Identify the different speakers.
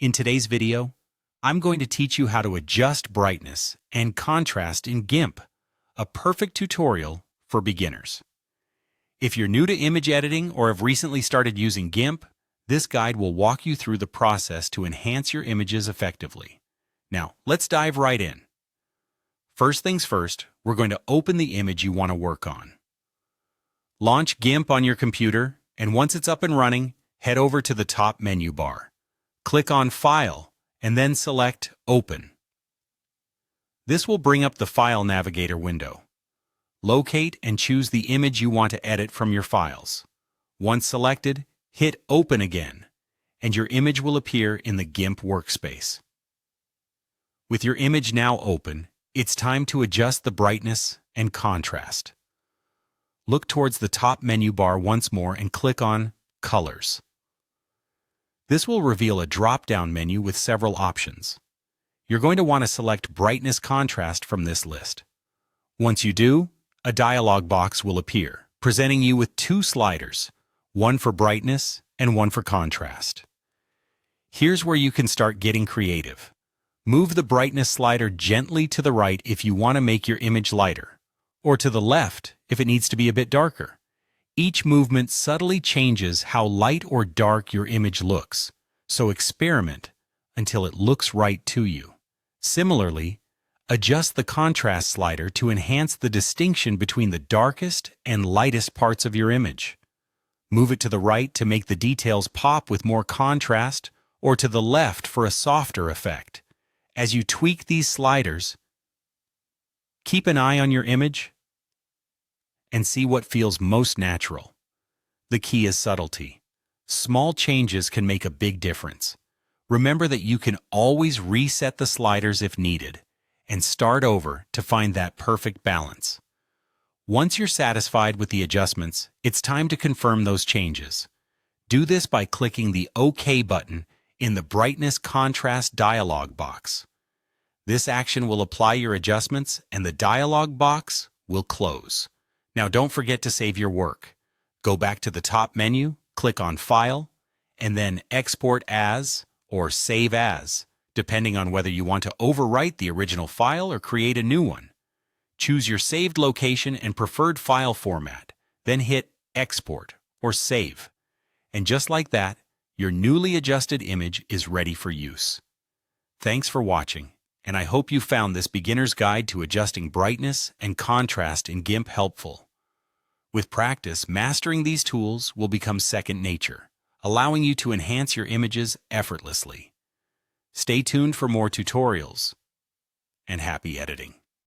Speaker 1: In today's video, I'm going to teach you how to adjust brightness and contrast in GIMP, a perfect tutorial for beginners. If you're new to image editing or have recently started using GIMP, this guide will walk you through the process to enhance your images effectively. Now, let's dive right in. First things first, we're going to open the image you want to work on. Launch GIMP on your computer, and once it's up and running, head over to the top menu bar. Click on File, and then select Open. This will bring up the File Navigator window. Locate and choose the image you want to edit from your files. Once selected, hit Open again, and your image will appear in the GIMP workspace. With your image now open, it's time to adjust the brightness and contrast. Look towards the top menu bar once more and click on Colors. This will reveal a drop-down menu with several options. You're going to want to select Brightness Contrast from this list. Once you do, a dialog box will appear, presenting you with two sliders, one for brightness and one for contrast. Here's where you can start getting creative. Move the brightness slider gently to the right if you want to make your image lighter, or to the left if it needs to be a bit darker. Each movement subtly changes how light or dark your image looks, so experiment until it looks right to you. Similarly, adjust the contrast slider to enhance the distinction between the darkest and lightest parts of your image. Move it to the right to make the details pop with more contrast, or to the left for a softer effect. As you tweak these sliders, keep an eye on your image and see what feels most natural. The key is subtlety. Small changes can make a big difference. Remember that you can always reset the sliders if needed, and start over to find that perfect balance. Once you're satisfied with the adjustments, it's time to confirm those changes. Do this by clicking the OK button in the Brightness Contrast dialog box. This action will apply your adjustments and the dialog box will close. Now don't forget to save your work. Go back to the top menu, click on File, and then Export As or Save As, depending on whether you want to overwrite the original file or create a new one. Choose your saved location and preferred file format, then hit Export or Save. And just like that, your newly adjusted image is ready for use. Thanks for watching, and I hope you found this beginner's guide to adjusting brightness and contrast in GIMP helpful. With practice, mastering these tools will become second nature, allowing you to enhance your images effortlessly. Stay tuned for more tutorials, and happy editing.